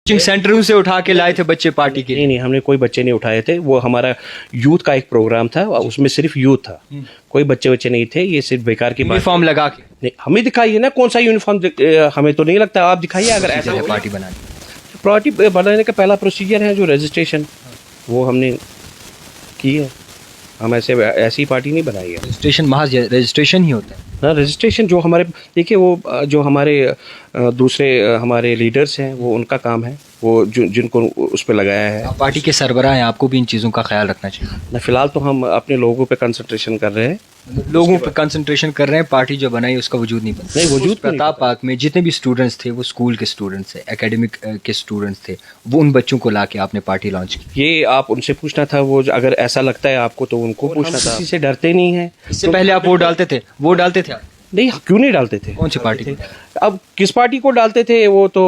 Coaching सेंटरों से उठा के लाए थे बच्चे पार्टी के? नहीं, हमने कोई बच्चे नहीं उठाए थे। वो हमारा यूथ का एक प्रोग्राम था, उसमें सिर्फ यूथ था, कोई बच्चे नहीं थे। ये सिर्फ बेकार की यूनिफॉर्म लगा के? नहीं, हमें दिखाइए ना कौन सा यूनिफॉर्म। हमें तो नहीं लगता, आप दिखाइए अगर ऐसा है पार्टी बनाने का पहला प्रोसीजर है जो रजिस्ट्रेशन, वो हमने की है। हम ऐसी पार्टी नहीं बनाई है। रजिस्ट्रेशन महज रजिस्ट्रेशन ही होता है ना। रजिस्ट्रेशन जो हमारे, देखिए वो जो हमारे दूसरे हमारे लीडर्स हैं, वो उनका काम है, वो जिनको उस पर लगाया है। आप पार्टी के सरबराह हैं, आपको भी इन चीज़ों का ख्याल रखना चाहिए ना। फिलहाल तो हम अपने लोगों पे कंसंट्रेशन कर रहे हैं। लोगों पर कंसंट्रेशन कर रहे हैं, पार्टी जो बनाई उसका वजूद नहीं बनता। नहीं, वजूद प्रताप पार्क में जितने भी स्टूडेंट्स थे वो स्कूल के स्टूडेंट्स थे, एकेडमिक के स्टूडेंट्स थे, वो उन बच्चों को लाके आपने पार्टी लॉन्च की। ये आप उनसे पूछना था, वो अगर ऐसा लगता है आपको तो उनको पूछना था। किसी से डरते नहीं है। इससे पहले आप वोट डालते थे? वोट डालते थे आप? नहीं, क्यों नहीं डालते थे। कौन सी पार्टी थे? अब किस पार्टी को डालते थे वो तो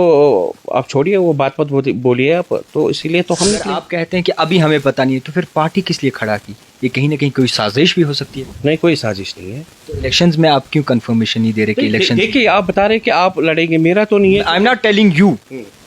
आप छोड़िए, वो बात मत बोलिए आप। तो इसीलिए तो हम आप कहते हैं कि अभी हमें पता नहीं है, तो फिर पार्टी किस लिए खड़ा की? ये कहीं ना कहीं कोई साजिश भी हो सकती है। नहीं, कोई साजिश नहीं है। तो इलेक्शंस में आप क्यों कंफर्मेशन नहीं दे रहे कि इलेक्शन? देखिए, आप बता रहे हैं कि आप लड़ेंगे, मेरा तो नहीं है। I am not telling you,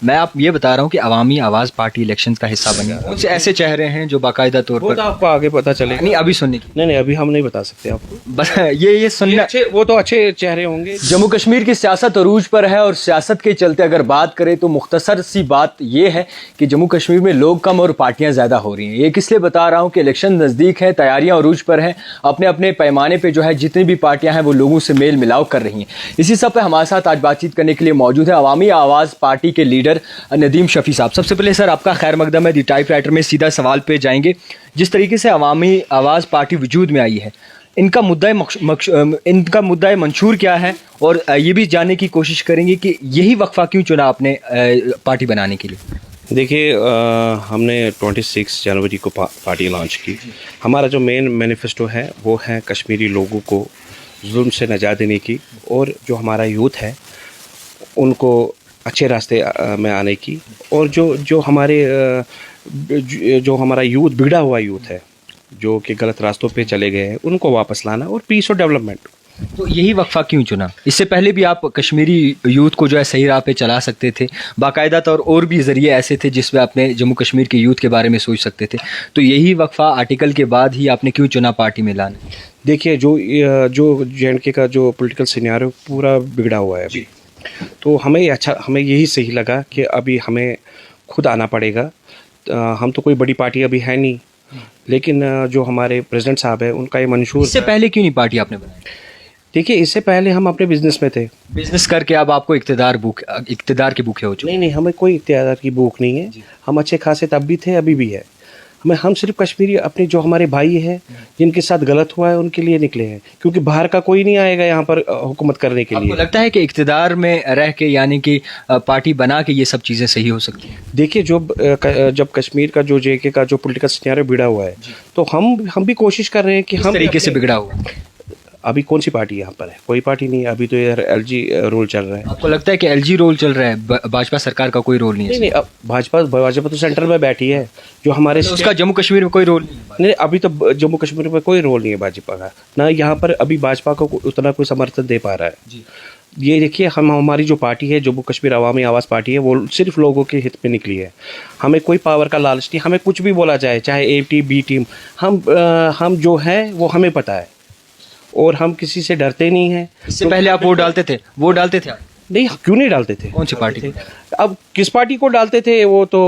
मैं आप ये बता रहा हूँ कि अवामी आवाज़ पार्टी इलेक्शंस का हिस्सा बनी। कुछ ऐसे चेहरे हैं जो बाकायदा तौर पर, आपको आगे पता चलेगा। नहीं अभी सुनने की, नहीं, अभी हम नहीं बता सकते आपको। बस ये सुनना। वो तो अच्छे चेहरे होंगे। जम्मू कश्मीर की सियासत अरूज पर है और सियासत के चलते अगर बात करें तो मुख्तसर सी बात यह है कि जम्मू कश्मीर में लोग कम और पार्टियां ज़्यादा हो रही हैं। ये किस लिए बता रहा हूं कि इलेक्शन नज़दीक है, तैयारियां अरूज पर हैं, अपने अपने पैमाने पे जो है जितनी भी पार्टियां हैं वो लोगों से मेल मिलाव कर रही हैं। इसी सब पे हमारे साथ आज बातचीत करने के लिए मौजूद है अवामी आवाज़ पार्टी के लीडर नदीम शफी साहब। सबसे पहले सर आपका खैर मकदम है। दी टाइप राइटर में सीधा सवाल पे जाएंगे। जिस तरीके से अवामी आवाज़ पार्टी वजूद में आई है, इनका मुद्दा मंशूर क्या है, और ये भी जानने की कोशिश करेंगे कि यही वक्फा क्यों चुना आपने पार्टी बनाने के लिए। देखिए, हमने 26 जनवरी को पार्टी लॉन्च की। हमारा जो मेन मैनिफेस्टो है वो है कश्मीरी लोगों को जुल्म से नजात देने की, और जो हमारा यूथ है उनको अच्छे रास्ते में आने की, और जो हमारा यूथ, बिगड़ा हुआ यूथ है जो कि गलत रास्तों पे चले गए हैं, उनको वापस लाना, और पीस और डेवलपमेंट। तो यही वक्फा क्यों चुना? इससे पहले भी आप कश्मीरी यूथ को जो है सही राह पे चला सकते थे, बाकायदा तौर और भी ज़रिए ऐसे थे जिसमें अपने जम्मू कश्मीर के यूथ के बारे में सोच सकते थे। तो यही वक्फा आर्टिकल के बाद ही आपने क्यों चुना पार्टी में लाना? देखिए, जो JNK का जो पॉलिटिकल सिनेरियो पूरा बिगड़ा हुआ है अभी, तो हमें यही सही लगा कि अभी हमें खुद आना पड़ेगा। हम तो कोई बड़ी पार्टी अभी है नहीं, लेकिन जो हमारे प्रेसिडेंट साहब है उनका ये मंशूर। इससे पहले क्यों नहीं पार्टी आपने बनाई? देखिए, इससे पहले हम अपने बिजनेस में थे। बिजनेस करके अब आपको इक्तदार के भूखे हो चुके? नहीं, हमें कोई इख्तियार की भूख नहीं है। हम अच्छे खासे तब भी थे, अभी भी है। हम सिर्फ कश्मीरी अपने जो हमारे भाई हैं जिनके साथ गलत हुआ है उनके लिए निकले हैं, क्योंकि बाहर का कोई नहीं आएगा यहाँ पर हुकूमत करने के लिए। आपको लगता है कि इक्तदार में रह के, यानी कि पार्टी बना के, ये सब चीज़ें सही हो सकती हैं? देखिए, जब कश्मीर का जो JK का जो पॉलिटिकल सिनेरियो बिगड़ा हुआ है, तो हम भी कोशिश कर रहे हैं कि हम तरीके से बिगड़ा हुआ। अभी कौन सी पार्टी यहाँ पर है? कोई पार्टी नहीं। अभी तो यार LG रोल चल रहा है। आपको लगता है कि LG रोल चल रहा है, भाजपा सरकार का कोई रोल नहीं है? नहीं, अब भाजपा तो सेंटर में बैठी है। जो हमारे उसका जम्मू कश्मीर में कोई रोल नहीं। अभी तो जम्मू कश्मीर में कोई रोल नहीं है भाजपा का, ना यहाँ पर अभी भाजपा को उतना कोई समर्थन दे पा रहा है जी। ये देखिए, हमारी जो पार्टी है, जम्मू कश्मीर अवामी आवाज़ पार्टी है, वो सिर्फ लोगों के हित में निकली है। हमें कोई पावर का लालच नहीं। हमें कुछ भी बोला जाए, चाहे A टीम B टीम, हम जो है वो हमें पता है, और हम किसी से डरते नहीं हैं। इससे पहले आप वोट डालते थे? वोट डालते थे आप? नहीं, क्यों नहीं डालते थे। कौन सी पार्टी थे? अब किस पार्टी को डालते थे वो तो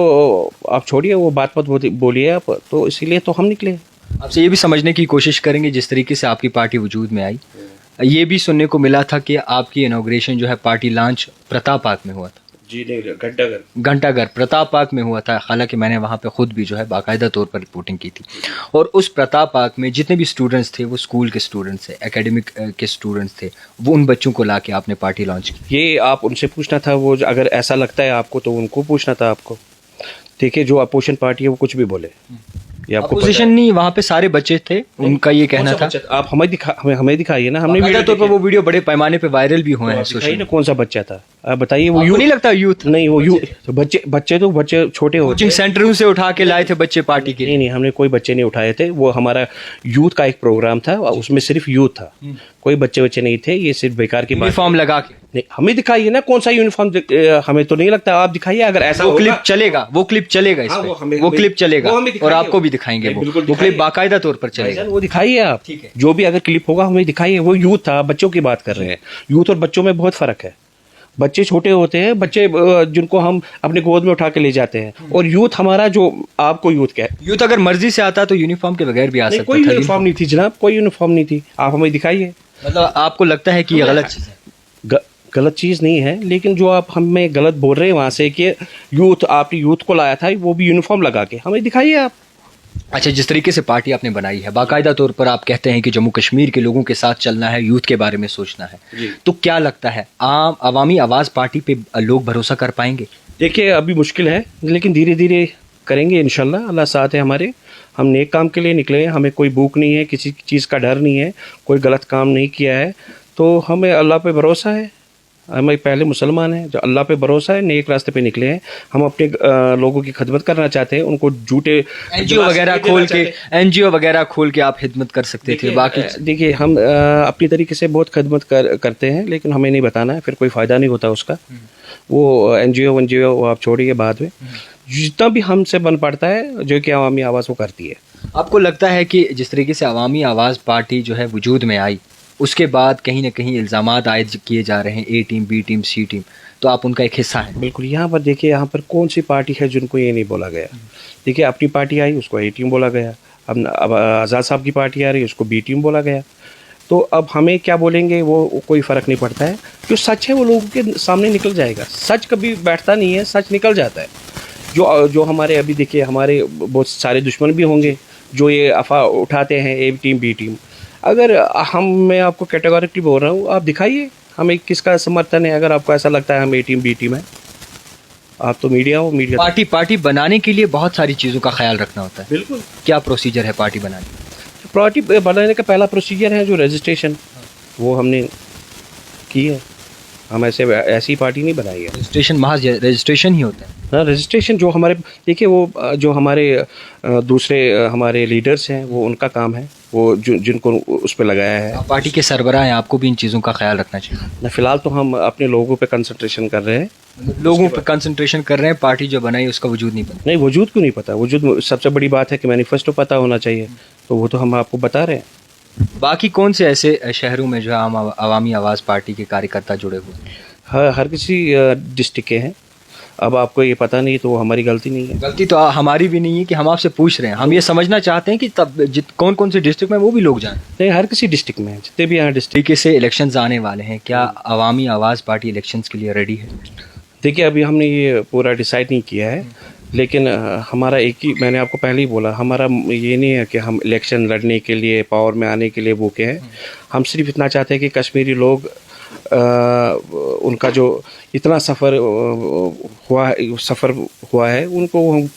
आप छोड़िए, वो बात मत बोलिए आप। तो इसीलिए तो हम निकले। आपसे ये भी समझने की कोशिश करेंगे जिस तरीके से आपकी पार्टी वजूद में आई। ये भी सुनने को मिला था कि आपकी इनॉग्रेशन जो है पार्टी लॉन्च प्रताप पार्क में हुआ था। जी नहीं, घंटाघर प्रताप पार्क में हुआ था। हालांकि मैंने वहाँ पे खुद भी जो है बाकायदा तौर पर रिपोर्टिंग की थी, और उस प्रताप पार्क में जितने भी स्टूडेंट्स थे वो स्कूल के स्टूडेंट्स थे, एकेडमिक के स्टूडेंट्स थे, वो उन बच्चों को लाके आपने पार्टी लॉन्च की। ये आप उनसे पूछना था, वो अगर ऐसा लगता है आपको तो उनको पूछना था आपको। देखिए, जो अपोजिशन पार्टी है वो कुछ भी बोले, ये आपको अपोजिशन नहीं, वहाँ पे सारे बच्चे थे, उनका ये कहना था। आप हमें दिखाइए ना। हमने वीडियो तौर पर वो वीडियो बड़े पैमाने पे वायरल भी हुए हैं सोशल में। कौन सा बच्चा था आप बताइए? वो नहीं लगता यूथ? नहीं, वो यूथ तो बच्चे छोटे हो। कोचिंग सेंटरों से उठा के लाए थे बच्चे पार्टी के? नहीं, हमने कोई बच्चे नहीं उठाए थे। वो हमारा यूथ का एक प्रोग्राम था, उसमें सिर्फ यूथ था, कोई बच्चे नहीं थे, ये सिर्फ बेकार की बात। यूनिफॉर्म लगा के नहीं, हमें दिखाइए ना कौन सा यूनिफॉर्म, हमें तो नहीं लगता। आप दिखाइए अगर ऐसा वो क्लिप चलेगा, वो क्लिप चलेगा, हाँ, वो क्लिप चलेगा वो हमें और दिखाइए। आपको भी दिखाएंगे नहीं, बिल्कुल वो क्लिप बाकायदा तौर पर चलेगा। वो दिखाइए आप, ठीक है। जो भी अगर क्लिप होगा हमें दिखाइए। वो यूथ था, बच्चों की बात कर रहे हैं। यूथ और बच्चों में बहुत फर्क है। बच्चे छोटे होते हैं, बच्चे जिनको हम अपने गोद में उठा के ले जाते हैं, और यूथ हमारा जो आपको यूथ क्या है। यूथ अगर मर्जी से आता तो यूनिफॉर्म के बगैर भी आ सकता कोई था। यूनिफॉर्म नहीं थी जनाब, कोई यूनिफॉर्म नहीं थी। आप हमें दिखाइए। मतलब आपको लगता है कि ये गलत चीज है? गलत चीज़ नहीं है, लेकिन जो आप हमें गलत बोल रहे हैं वहाँ से कि यूथ, आपने यूथ को लाया था वो भी यूनिफॉर्म लगा के, हमें दिखाइए आप। अच्छा, जिस तरीके से पार्टी आपने बनाई है, बाकायदा तौर पर आप कहते हैं कि जम्मू कश्मीर के लोगों के साथ चलना है, यूथ के बारे में सोचना है, तो क्या लगता है आम अवामी आवाज़ पार्टी पे लोग भरोसा कर पाएंगे? देखिए अभी मुश्किल है, लेकिन धीरे धीरे करेंगे इंशाल्लाह। अल्लाह साथ है हमारे। हम नेक काम के लिए निकले हैं, हमें कोई भूख नहीं है, किसी चीज़ का डर नहीं है, कोई गलत काम नहीं किया है, तो हमें अल्लाह पे भरोसा है। हम पहले मुसलमान हैं, जो अल्लाह पे भरोसा है, नेक रास्ते पे निकले हैं। हम अपने लोगों की खिदमत करना चाहते हैं, उनको झूठे एनजीओ वगैरह खोल के आप खिदमत कर सकते थे। बाकी देखिए हम अपनी तरीके से बहुत खिदमत करते हैं, लेकिन हमें नहीं बताना है, फिर कोई फ़ायदा नहीं होता उसका। वो एनजीओ आप छोड़िए बाद में। जितना भी हमसे बन पड़ता है, जो कि अवामी आवाज़ वो करती है। आपको लगता है कि जिस तरीके से अवामी आवाज़ पार्टी जो है वजूद में आई, उसके बाद कहीं ना कहीं इल्ज़ामात आयद किए जा रहे हैं, ए टीम, बी टीम, सी टीम, तो आप उनका एक हिस्सा हैं? बिल्कुल। यहाँ पर देखिए, यहाँ पर कौन सी पार्टी है जिनको ये नहीं बोला गया। देखिए अपनी पार्टी आई, उसको ए टीम बोला गया। अब आज़ाद साहब की पार्टी आ रही है, उसको बी टीम बोला गया। तो अब हमें क्या बोलेंगे वो कोई फ़र्क नहीं पड़ता है। जो सच है वो लोगों के सामने निकल जाएगा। सच कभी बैठता नहीं है, सच निकल जाता है। जो हमारे अभी देखिए, हमारे बहुत सारे दुश्मन भी होंगे जो ये अफवाह उठाते हैं, ए टीम बी टीम। अगर मैं आपको कैटेगोरिकली बोल रहा हूँ, आप दिखाइए हमें किसका समर्थन है। अगर आपको ऐसा लगता है हम ए टीम बी टीम है, आप तो मीडिया हो। मीडिया पार्टी बनाने के लिए बहुत सारी चीज़ों का ख्याल रखना होता है। बिल्कुल। क्या प्रोसीजर है पार्टी बनाने का? पार्टी बनाने का पहला प्रोसीजर है जो रजिस्ट्रेशन, वो हमने की है। हम ऐसी पार्टी नहीं बनाई है। रजिस्ट्रेशन, महज रजिस्ट्रेशन ही होता है ना। रजिस्ट्रेशन जो हमारे, देखिए वो जो हमारे दूसरे हमारे लीडर्स हैं, वो उनका काम है, वो जिनको उस पर लगाया है। आप पार्टी के सरबराह हैं, आपको भी इन चीज़ों का ख्याल रखना चाहिए ना। फिलहाल तो हम अपने लोगों पे कंसंट्रेशन कर रहे हैं। लोगों पर कंसंट्रेशन कर रहे हैं। पार्टी जो बनाई उसका वजूद नहीं पता। नहीं, वजूद क्यों नहीं पता? वजूद सबसे बड़ी बात है कि मैनिफेस्टो पता होना चाहिए, तो वो तो हम आपको बता रहे हैं। बाकी कौन से ऐसे शहरों में जो है अवामी आवाज़ पार्टी के कार्यकर्ता जुड़े हुए हैं? हर किसी डिस्ट्रिक्ट के हैं। अब आपको ये पता नहीं तो वो हमारी गलती नहीं है। गलती तो हमारी भी नहीं है कि हम आपसे पूछ रहे हैं। हम ये समझना चाहते हैं कि तब कौन कौन से डिस्ट्रिक्ट में वो भी लोग जाएं। नहीं, हर किसी डिस्ट्रिक्ट में, जितने भी यहाँ डिस्ट्रिक्ट। तरीके से इलेक्शंस आने वाले हैं, क्या अवामी आवाज़ पार्टी इलेक्शंस के लिए रेडी है? देखिए अभी हमने ये पूरा डिसाइड नहीं किया है, लेकिन हमारा एक ही, मैंने आपको पहले ही बोला, हमारा ये नहीं है कि हम इलेक्शन लड़ने के लिए, पावर में आने के लिए भूखे हैं। हम सिर्फ इतना चाहते हैं कि कश्मीरी लोग उनका जो इतना सफ़र हुआ है उनको हम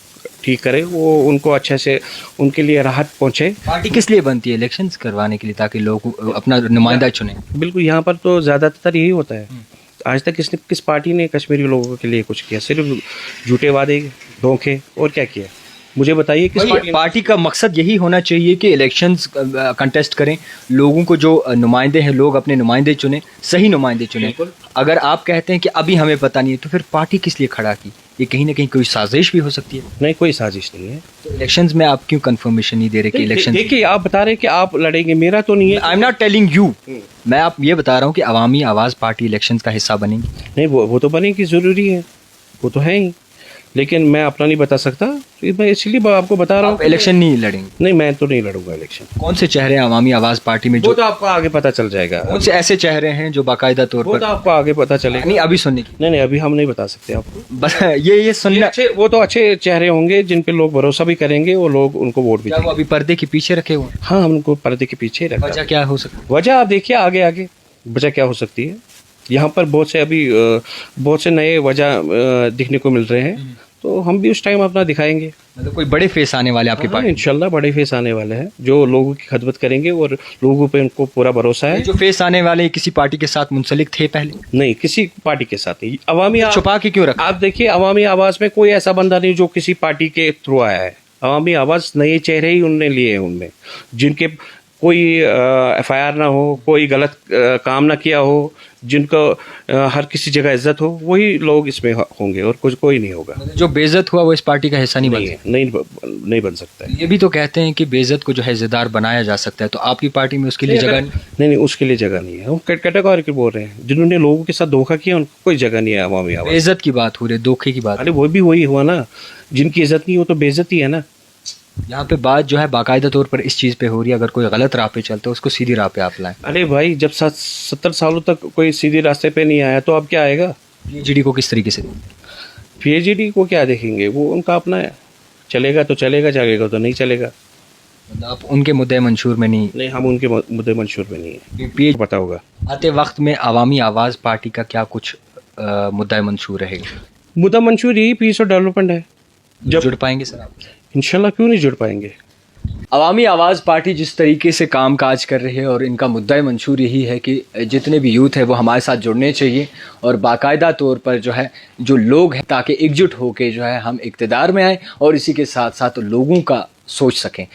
ठीक करें, वो उनको अच्छे से उनके लिए राहत पहुँचे। पार्टी किस लिए बनती है? इलेक्शंस करवाने के लिए, ताकि लोग अपना नुमाइंदा चुने। बिल्कुल। यहाँ पर तो ज़्यादातर यही होता है। आज तक किस पार्टी ने कश्मीरी लोगों के लिए कुछ किया? सिर्फ झूठे वादे, धोखे, और क्या किया? मुझे बताइए किस पार्टी का मकसद यही होना चाहिए कि इलेक्शंस कंटेस्ट करें, लोगों को जो नुमाइंदे हैं, लोग अपने नुमाइंदे चुने, सही नुमाइंदे चुने। अगर आप कहते हैं कि अभी हमें पता नहीं है, तो फिर पार्टी किस लिए खड़ा की? ये कहीं ना कहीं कोई साजिश भी हो सकती है। नहीं, कोई साजिश नहीं है। तो इलेक्शंस में आप क्यों कंफर्मेशन नहीं दे रहे कि इलेक्शन? देखिए आप बता रहे हैं कि आप लड़ेंगे, मेरा तो नहीं है। I am not telling you, मैं आप ये बता रहा हूँ कि अवामी आवाज़ पार्टी इलेक्शंस का हिस्सा बनेगी। नहीं, वो तो बनेगी, ज़रूरी है, वो तो है ही, लेकिन मैं अपना नहीं बता सकता, मैं इसलिए आपको बता रहा हूँ। इलेक्शन नहीं लड़ेंगे? नहीं, मैं तो नहीं लड़ूंगा इलेक्शन। कौन से चेहरे हैं अवामी आवाज़ पार्टी में? वो तो आपको आगे पता चल जाएगा। कौन से ऐसे चेहरे हैं जो बाकायदा तौर पर? वो तो आपको आगे पता चलेगा। नहीं, अभी सुनने की नहीं, अभी हम नहीं बता सकते आपको। बस ये सुनना। वो तो अच्छे चेहरे होंगे जिन पे लोग भरोसा भी करेंगे और लोग उनको वोट भी देंगे। अभी पर्दे के पीछे रखे हुए? हाँ, हम उनको पर्दे के पीछे रखा। वजह क्या हो सकती है? वजह आप देखिए आगे वजह क्या हो सकती है। यहाँ पर बहुत से नए वजह दिखने को मिल रहे हैं, तो हम भी उस टाइम अपना दिखाएंगे। मतलब कोई बड़े फेस आने वाले आपके पास? इंशाल्लाह बड़े फेस आने वाले हैं जो लोगों की खिदमत करेंगे और लोगों पे उनको पूरा भरोसा है। जो फेस आने वाले किसी पार्टी के साथ मुंसलिक थे पहले? नहीं, किसी पार्टी के साथ नहीं। अवामी छुपा के क्यों रखा? आप देखिए अवामी आवाज़ में कोई ऐसा बंदा नहीं जो किसी पार्टी के थ्रू आया है। अवामी आवाज़ नए चेहरे ही उनने लिए हैं, उनमें जिनके कोई FIR ना हो, कोई गलत काम ना किया हो, जिनको हर किसी जगह इज्जत हो, वही लोग इसमें होंगे और कुछ कोई नहीं होगा। जो बेइज्जत हुआ वो इस पार्टी का हिस्सा नहीं बन सकता। नहीं बन सकता है। ये भी तो कहते हैं कि बेइज्जत को जो है इज्जतदार बनाया जा सकता है, तो आपकी पार्टी में उसके लिए जगह नहीं, उसके लिए जगह नहीं है। हम कैटेगोरिकल बोल रहे हैं, जिन्होंने लोगों के साथ धोखा किया उनको कोई जगह नहीं है अवामी आवाज। बेइज्जत की बात हो रही है, धोखे की बात। अरे वो भी वही हुआ ना, जिनकी इज्जत नहीं हो तो बेइज्जती है ना। यहाँ पे बात जो है बाकायदा तौर पर इस चीज़ पे हो रही है, अगर कोई गलत राह पे चलता है उसको सीधी राह पे आप लाएं। अरे भाई, जब 70 सालों तक कोई सीधे रास्ते पे नहीं आया तो अब क्या आएगा? PhD को किस तरीके से? PhD को क्या देखेंगे, वो उनका अपना है, चलेगा तो चलेगा, जाएगा तो नहीं चलेगा। मतलब आप उनके मुद्दे मंशूर में नहीं? हम उनके मुद्दे मंशूर में नहीं है। PhD पता होगा आते वक्त में अवामी आवाज़ पार्टी का क्या कुछ मुद्दा मंशूर रहेगा? मुद्दा मंशूर यही पीस और डेवलपमेंट है। जब जुड़ पाएंगे सर आप? इंशाल्लाह, क्यों नहीं जुड़ पाएंगे। अवामी आवाज़ पार्टी जिस तरीके से काम काज कर रही है और इनका मुद्दा मंशूर यही है कि जितने भी यूथ है वो हमारे साथ जुड़ने चाहिए और बाकायदा तौर पर जो है जो लोग हैं, ताकि एकजुट होकर जो है हम इक़्तिदार में आएँ और इसी के साथ साथ लोगों का सोच सकें।